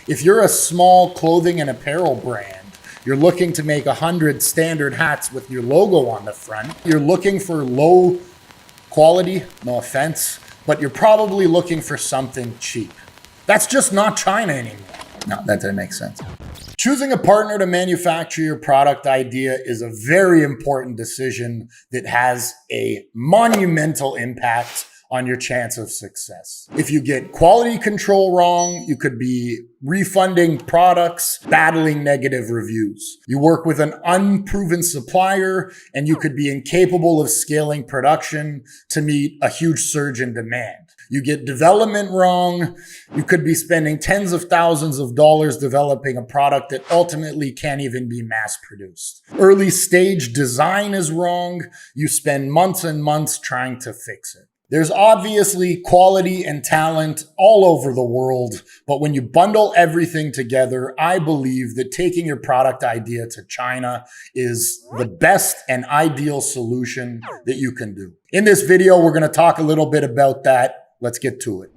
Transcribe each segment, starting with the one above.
If you're a small clothing and apparel brand, you're looking to make 100 standard hats with your logo on the front, you're looking for low quality, no offense, but you're probably looking for something cheap. That's just not China anymore. No, that didn't make sense. Choosing a partner to manufacture your product idea is a very important decision that has a monumental impact on your chance of success. If you get quality control wrong, you could be refunding products, battling negative reviews. You work with an unproven supplier, and you could be incapable of scaling production to meet a huge surge in demand. You get development wrong, you could be spending tens of thousands of dollars developing a product that ultimately can't even be mass produced. Early stage design is wrong, you spend months and months trying to fix it. There's obviously quality and talent all over the world, but when you bundle everything together, I believe that taking your product idea to China is the best and ideal solution that you can do. In this video, we're going to talk a little bit about that. Let's get to it.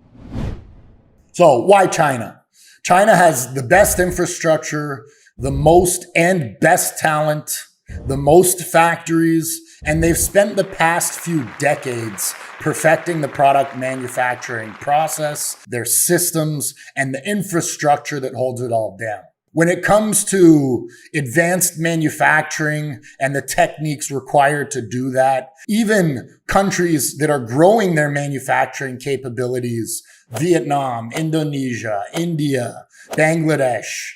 So why China? China has the best infrastructure, the most and best talent, the most factories, and they've spent the past few decades perfecting the product manufacturing process, their systems, and the infrastructure that holds it all down. When it comes to advanced manufacturing and the techniques required to do that, even countries that are growing their manufacturing capabilities, Vietnam, Indonesia, India, Bangladesh,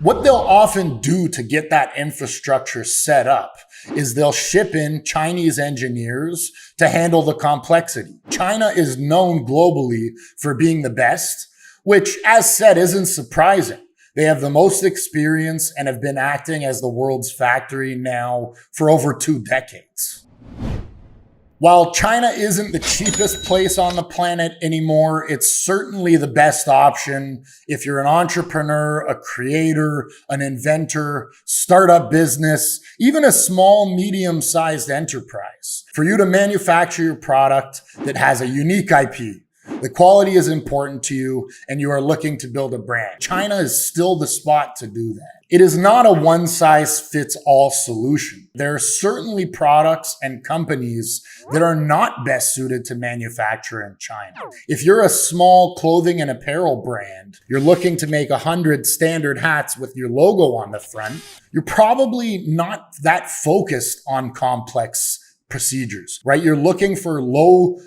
what they'll often do to get that infrastructure set up is they'll ship in Chinese engineers to handle the complexity. China is known globally for being the best, which, as said, isn't surprising. They have the most experience and have been acting as the world's factory now for over 2 decades. While China isn't the cheapest place on the planet anymore, it's certainly the best option if you're an entrepreneur, a creator, an inventor, startup business, even a small, medium-sized enterprise. For you to manufacture your product that has a unique IP, the quality is important to you, and you are looking to build a brand. China is still the spot to do that. It is not a one-size-fits-all solution. There are certainly products and companies that are not best suited to manufacture in China. If you're a small clothing and apparel brand, you're looking to make 100 standard hats with your logo on the front, you're probably not that focused on complex procedures, right? You're looking for low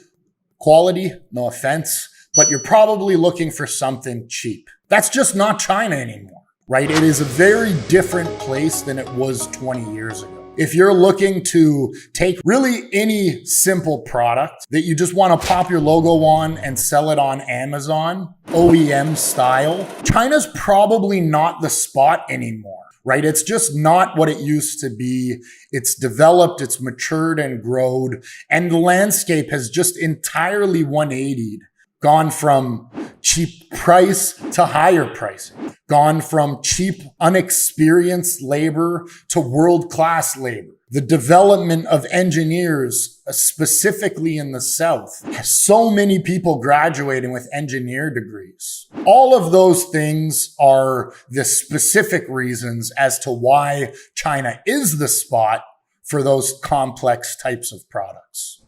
quality, no offense, but you're probably looking for something cheap. That's just not China anymore, right? It is a very different place than it was 20 years ago. If you're looking to take really any simple product that you just want to pop your logo on and sell it on Amazon, OEM style, China's probably not the spot anymore. Right? It's just not what it used to be. It's developed, it's matured and grown, and the landscape has just entirely 180'd, gone from cheap price to higher pricing, gone from cheap, unexperienced labor to world-class labor. The development of engineers, specifically in the South, has so many people graduating with engineer degrees. All of those things are the specific reasons as to why China is the spot for those complex types of products.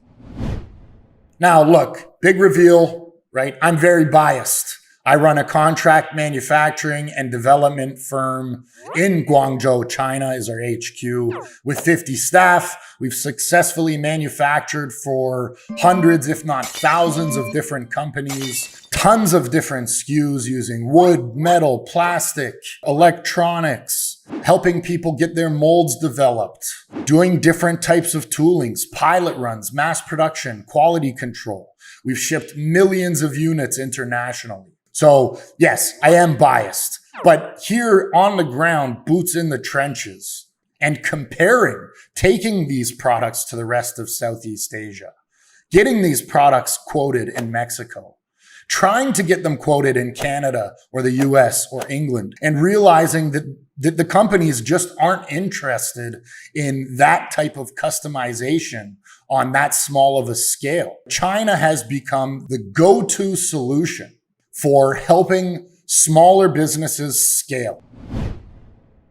Now, look, big reveal, right? I'm very biased. I run a contract manufacturing and development firm in Guangzhou, China is our HQ. With 50 staff, we've successfully manufactured for hundreds, if not thousands of different companies, tons of different SKUs using wood, metal, plastic, electronics, helping people get their molds developed, doing different types of toolings, pilot runs, mass production, quality control. We've shipped millions of units internationally. So yes, I am biased, but here on the ground, boots in the trenches, and comparing, taking these products to the rest of Southeast Asia, getting these products quoted in Mexico, trying to get them quoted in Canada or the US or England, and realizing that the companies just aren't interested in that type of customization on that small of a scale. China has become the go-to solution for helping smaller businesses scale.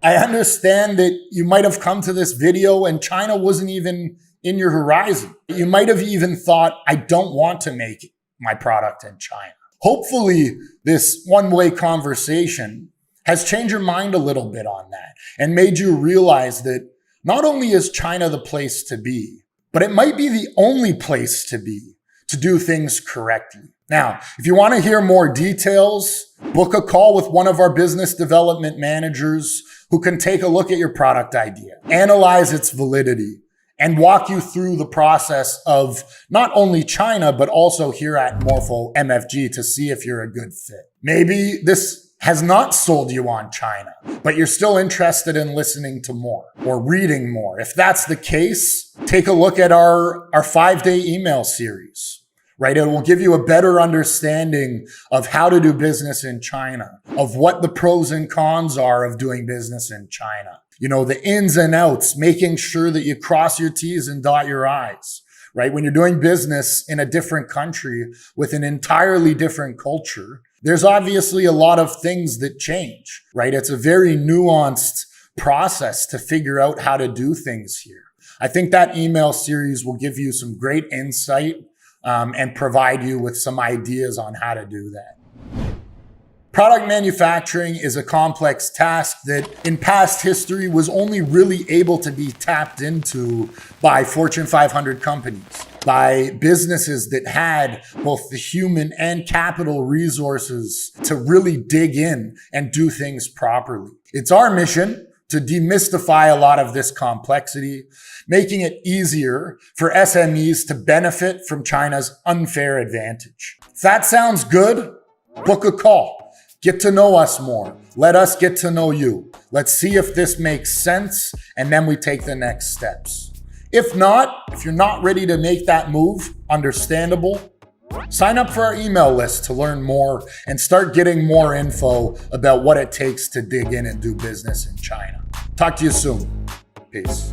I understand that you might have come to this video and China wasn't even in your horizon. You might have even thought, I don't want to make my product in China. Hopefully, this one-way conversation has changed your mind a little bit on that and made you realize that not only is China the place to be, but it might be the only place to be to do things correctly. Now, if you want to hear more details, book a call with one of our business development managers who can take a look at your product idea, analyze its validity, and walk you through the process of not only China, but also here at MorphoMFG to see if you're a good fit. Maybe this has not sold you on China, but you're still interested in listening to more or reading more. If that's the case, take a look at our 5-day email series, right? It will give you a better understanding of how to do business in China, of what the pros and cons are of doing business in China. You know, the ins and outs, making sure that you cross your T's and dot your I's, right? When you're doing business in a different country with an entirely different culture, there's obviously a lot of things that change, right? It's a very nuanced process to figure out how to do things here. I think that email series will give you some great insight and provide you with some ideas on how to do that. Product manufacturing is a complex task that in past history was only really able to be tapped into by Fortune 500 companies, by businesses that had both the human and capital resources to really dig in and do things properly. It's our mission to demystify a lot of this complexity, making it easier for SMEs to benefit from China's unfair advantage. If that sounds good, book a call. Get to know us more. Let us get to know you. Let's see if this makes sense, and then we take the next steps. If not, if you're not ready to make that move, understandable, sign up for our email list to learn more and start getting more info about what it takes to dig in and do business in China. Talk to you soon. Peace.